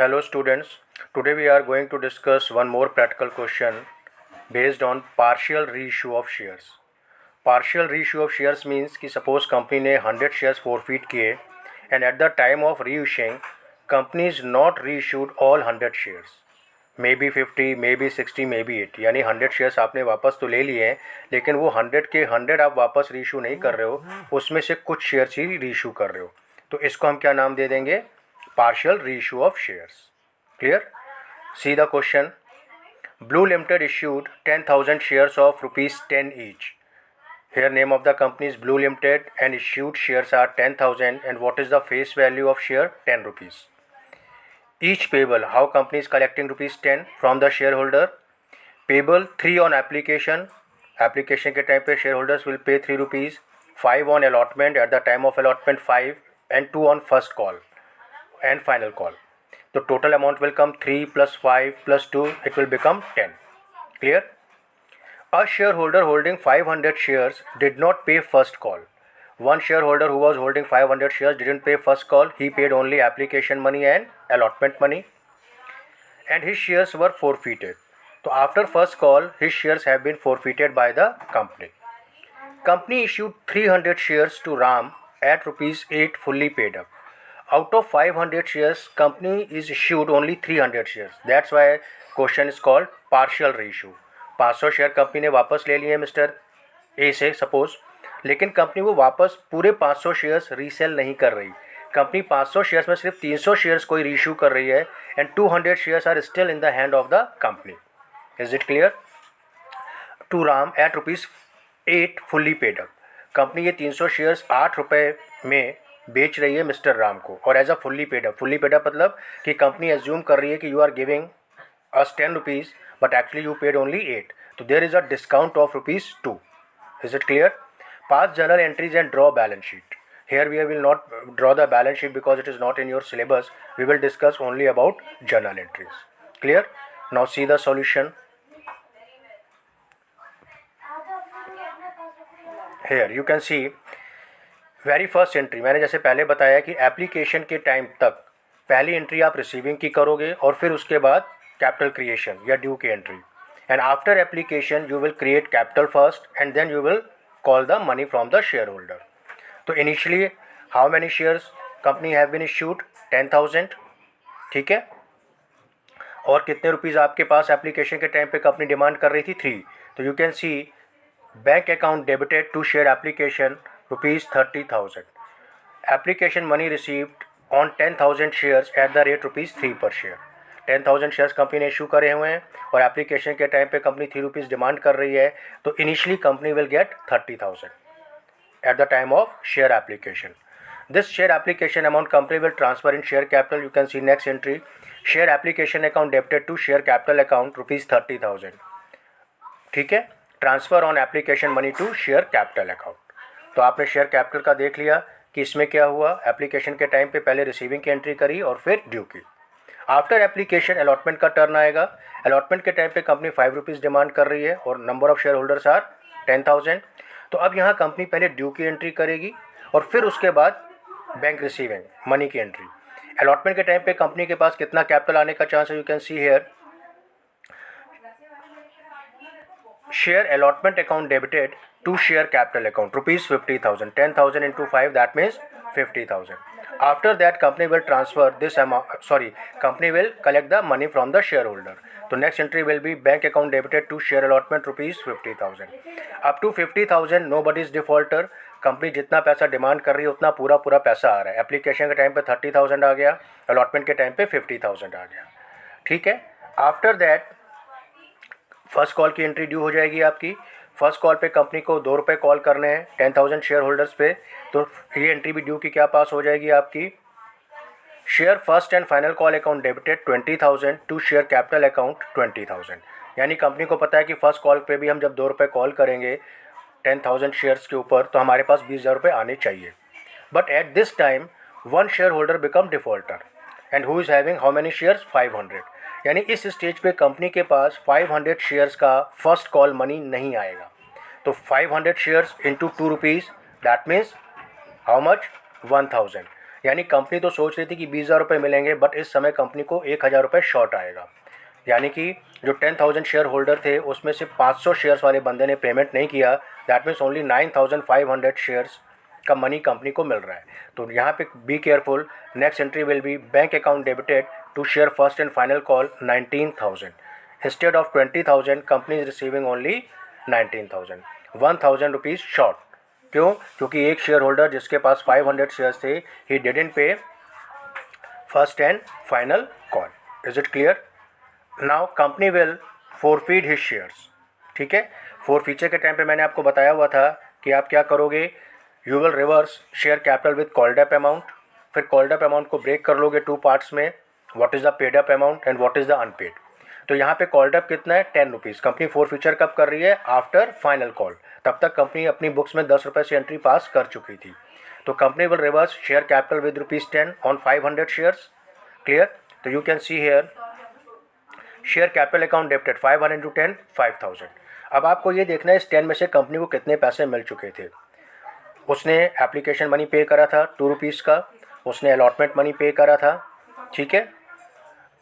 Hello students, today we are going to discuss one more practical question based on partial reissue of shares. Partial reissue of shares means कि suppose company ने 100 shares forfeit किए and at the time of reissuing company is not reissued all 100 shares, maybe 50, maybe 60, maybe 80, यानी 100 shares आपने वापस तो ले लिए हैं लेकिन वो 100 के 100 आप वापस रीइशू नहीं कर रहे हो, उसमें से कुछ शेयर्स ही रीइशू कर रहे हो, तो इसको हम क्या नाम दे देंगे? Partial reissue of shares. Clear? See the question. Blue Limited issued 10,000 shares of rupees 10 each. Here name of the company is Blue Limited and issued shares are 10,000 and what is the face value of share? 10 rupees. Each payable, how company is collecting rupees 10 from the shareholder? Payable 3 on application. Application के time पे shareholders will pay 3 rupees. 5 on allotment, at the time of allotment 5 and 2 on first call and final call. The total amount will come 3 plus 5 plus 2, it will become 10. Clear? A shareholder holding 500 shares did not pay first call. One shareholder who was holding 500 shares didn't pay first call, he paid only application money and allotment money and his shares were forfeited. So after first call, his shares have been forfeited by the company. Company issued 300 shares to Ram at rupees 8 fully paid up. Out of 500 shares, company is issued only 300 shares. That's why question is called partial reissue. 500 share company ने वापस ले लिए mister A से suppose, लेकिन company वो वापस पूरे 500 shares resale नहीं कर रही. कंपनी 500 शेयर्स में सिर्फ 300 शेयर्स कोई रीइशू कर रही है and 200 shares are still in the hand of the company. Is it clear? To Ram at rupees 8 fully paid up. Company ये 300 शेयर्स 8 रुपये में बेच रही है मिस्टर राम को और as a fully paid up. Fully paid up मतलब कि कंपनी एज्यूम कर रही है कि you are giving us 10 rupees but actually you paid only 8. तो there is a discount of rupees 2. Is it clear? Pass journal entries and draw balance sheet. Here we will not draw the balance sheet because it is not in your syllabus. We will discuss only about journal entries. Clear? Now see the solution. Here you can see very first entry. मैंने जैसे पहले बताया कि application के time तक पहली entry आप receiving की करोगे और फिर उसके बाद कैपिटल क्रिएशन या ड्यू की entry. And after application you will create capital first and then you will call the money from the shareholder. तो initially how many shares company have been issued? 10,000. ठीक है. और कितने rupees आपके पास application के time पे company demand कर रही थी? 3. तो you can see bank account debited to share application rupees 30,000. Application money received on 10,000 shares at the rate rupees 3 per share. 10,000 shares company ने इशू करे हुए हैं और एप्लीकेशन के टाइम पे कंपनी 3 रुपीज़ डिमांड कर रही है. तो initially company will get 30,000 at the time of share application. This share application amount company will transfer in share capital. You can see next entry. Share application account debited to share capital account rupees 30,000. ठीक है. Transfer on application money to share capital account. तो आपने share capital का देख लिया कि इसमें क्या हुआ. एप्लीकेशन के टाइम पे पहले रिसीविंग की एंट्री करी और फिर ड्यू की. आफ्टर एप्लीकेशन अलॉटमेंट का टर्न आएगा. अलॉटमेंट के टाइम पे कंपनी 5 रुपीज़ डिमांड कर रही है और number of shareholders are 10,000. तो अब यहाँ कंपनी पहले ड्यू की एंट्री करेगी और फिर उसके बाद बैंक रिसीविंग मनी की एंट्री. अलॉटमेंट के टाइम पे कंपनी के पास कितना कैपिटल आने का चांस है? You can see here share allotment account debited to share capital account rupees 50,000. 10,000 into 5, that means 50,000. After that company will transfer this amount, company will collect the money from the shareholder. So next entry will be bank account debited to share allotment rupees 50,000. Up to 50,000 nobody is defaulter. Company जितना पैसा demand कर रही है उतना पूरा पैसा आ रहा है. एप्लीकेशन के टाइम पे 30,000 आ गया, अलॉटमेंट के टाइम पे 50,000 आ गया. ठीक है. आफ्टर दैट फर्स्ट कॉल की एंट्री ड्यू हो जाएगी आपकी. फर्स्ट कॉल पे कंपनी को 2 रुपये कॉल करने हैं 10,000 शेयर होल्डर्स पे. तो ये एंट्री भी ड्यू की क्या पास हो जाएगी आपकी? Share first and final call account debited 20,000 to share capital account 20,000. यानी कंपनी को पता है कि फर्स्ट कॉल पे भी हम जब 2 रुपये कॉल करेंगे 10,000 शेयर्स के ऊपर तो हमारे पास 20,000 रुपये आने चाहिए. But at this time one share holder become defaulter and who is having how many shares? 500. यानी इस स्टेज पे कंपनी के पास 500 शेयर्स का फर्स्ट कॉल मनी नहीं आएगा. तो 500 shares into 2 rupees, that means how much? 1,000. यानी कंपनी तो सोच रही थी कि 20,000 रुपये मिलेंगे, बट इस समय कंपनी को 1,000 रुपये शॉर्ट आएगा। यानी कि जो 10,000 शेयर होल्डर थे उसमें से 500 शेयर्स वाले बंदे ने पेमेंट नहीं किया। दैट मीन्स ओनली 9,500 शेयर्स का मनी कंपनी को मिल रहा है। तो यहाँ पे be careful. Next entry will be bank account debited to share first and final call 19,000 instead of 20,000 company is receiving only 19,000, 1,000 rupees short. क्यों? क्योंकि एक शेयर होल्डर जिसके पास 500 शेयर्स थे, he didn't pay first and final call. Is it clear? Now company will forfeit his shares. ठीक है, forfeiture के time पे मैंने आपको बताया हुआ था कि आप क्या करोगे, you will reverse share capital with called up amount. फिर कॉल्ड अप अमाउंट को ब्रेक कर लोगे 2 पार्ट्स में, what is the paid up amount and what is the unpaid. तो यहाँ पे कॉल्ड अप कितना है, 10 रुपीज़। कंपनी फोरफीचर कब कर रही है, आफ्टर फाइनल कॉल। तब तक कंपनी अपनी बुक्स में 10 रुपये से एंट्री पास कर चुकी थी। तो company will reverse share capital with ₹10 on 500 shares. Clear? तो you can see here share capital account debited 500 into 10, 5,000। अब आपको ये देखना है इस 10 में से कंपनी को कितने पैसे मिल चुके थे। उसने एप्लीकेशन मनी पे करा था 2 रुपीज़ का, उसने अलॉटमेंट मनी पे करा था। ठीक है,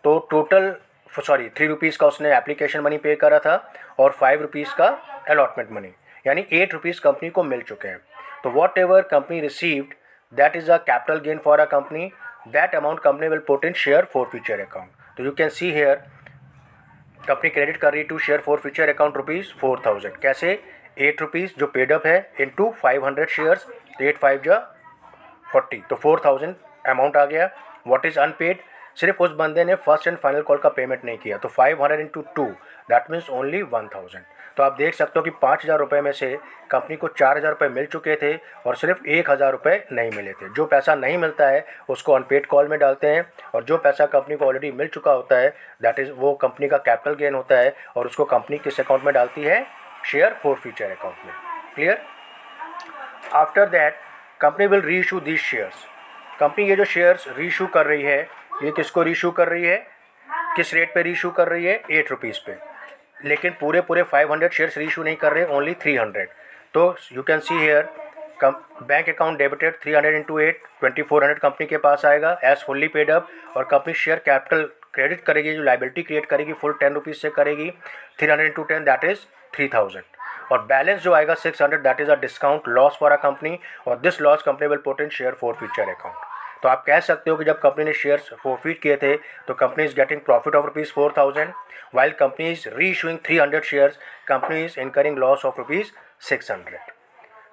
तो टोटल 3 रुपीज़ का उसने एप्लीकेशन मनी पे करा था और 5 रुपीज़ का अलॉटमेंट मनी, यानी 8 रुपीज़ कंपनी को मिल चुके हैं। तो whatever company received that is a capital gain for a company, that amount company will put in share forfeiture account. तो you can see here company credit कर रही to share forfeiture account ₹4,000। कैसे? 8 rupees जो paid up है into 500 shares, 8 5 जा 40, तो 4,000 amount आ गया। What is unpaid? सिर्फ उस बंदे ने फर्स्ट एंड फाइनल कॉल का पेमेंट नहीं किया, तो 500 इंटू 2 दैट मीन्स ओनली 1,000। तो आप देख सकते हो कि 5,000 रुपये में से कंपनी को 4,000 रुपये मिल चुके थे और सिर्फ 1,000 रुपये नहीं मिले थे। जो पैसा नहीं मिलता है उसको अनपेड कॉल में डालते हैं, और जो पैसा कंपनी को ऑलरेडी मिल चुका होता है दैट इज़ वो कंपनी का कैपिटल गेन होता है, और उसको कंपनी किस अकाउंट में डालती है, शेयर फोरफीचर अकाउंट में। Clear? After that company will री इशू दीज शेयर्स। कंपनी ये जो शेयर्स री इशू कर रही है, ये किसको री इशू कर रही है, किस रेट पे री इशू कर रही है, 8 रुपीज़ पे। लेकिन पूरे 500 शेयर्स री इशू नहीं कर रहे, ओनली 300। तो you can see here bank account debited 300 into 8, 2400 company के पास आएगा एज फुल्ली पेड अप, और कंपनी शेयर कैपिटल क्रेडिट करेगी, जो लाइबिलिटी क्रिएट करेगी फुल 10 रुपीज़ से करेगी। 300 इंटू 10 दैट इज़ 3,000, और बैलेंस जो आएगा 600 that is a discount loss for a company, और this loss company will put in share forfeiture account. तो आप कह सकते हो कि जब कंपनी ने शेयर्स फोरफीट किए थे तो company is getting profit of ₹4,000, while company is reissuing 300 shares, company is incurring loss of ₹600।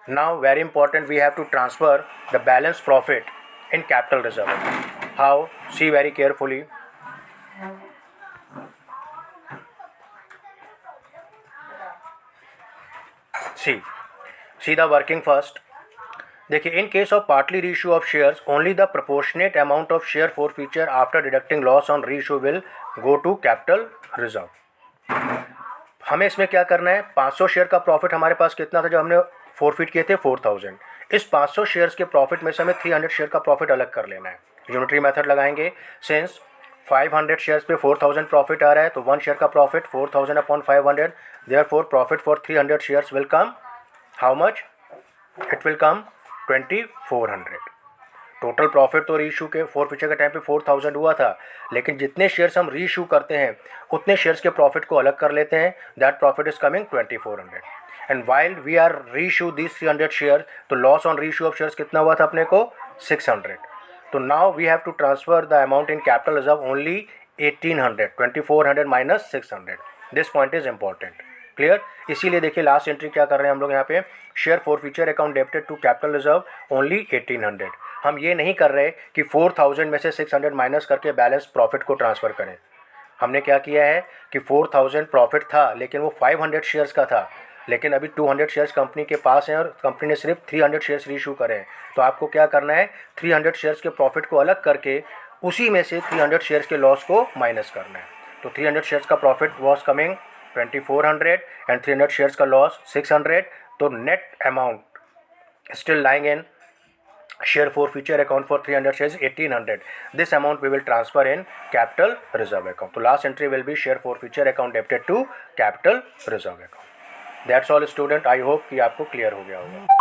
Now very important, we have to transfer the balance profit in capital reserve. How? See very carefully. See the working first. देखिए, in case of partly reissue of shares only the proportionate amount of share forfeiture after deducting loss on reissue will go to capital reserve. हमें इसमें क्या करना है, 500 share का profit हमारे पास कितना था जब हमने फोरफीट किए थे, 4,000। इस 500 शेयर्स के प्रॉफिट में से हमें 300 शेयर का प्रॉफिट अलग कर लेना है। यूनिटरी मेथड लगाएंगे। सिंस 500 शेयर्स पे 4,000 प्रॉफिट आ रहा है, तो 1 शेयर का profit 4,000 upon 500, therefore profit for 300 shares will come how much, it will come 2,400। Total profit तो रीइशू के फोरफीचर के टाइम पे 4,000 हुआ था, लेकिन जितने शेयर्स हम रीइशू करते हैं उतने शेयर्स के प्रॉफिट को अलग कर लेते हैं, that profit is coming 2,400। And while we are reissue this 300 share, तो loss on reissue of shares कितना हुआ था अपने को, 600। तो now we have to transfer the amount in capital reserve only 1,800, 2,400 minus 600। This point is important. Clear? इसीलिए देखिए last entry क्या कर रहे हैं हम लोग यहाँ पे, share forfeiture account debited to capital reserve only 1,800। हम ये नहीं कर रहे कि 4,000 में से 600 माइनस करके बैलेंस प्रॉफिट को ट्रांसफ़र करें। हमने क्या किया है कि 4,000 प्रॉफिट था, लेकिन वो 500 शेयर्स का था, लेकिन अभी 200 शेयर्स कंपनी के पास हैं और कंपनी ने सिर्फ 300 शेयर्स रीइशू करे हैं। तो आपको क्या करना है, 300 शेयर्स के प्रॉफिट को अलग करके उसी में से 300 शेयर्स के लॉस को माइनस करना है। तो 300 शेयर्स का profit was coming 2,400 and 300 shares का लॉस 600, तो net amount still lying in share forfeiture account for 300 shares 1,800. This amount we will transfer in capital reserve account. So last entry will be share forfeiture account debited to capital reserve account. That's all student. I hope कि आपको clear हो गया होगा.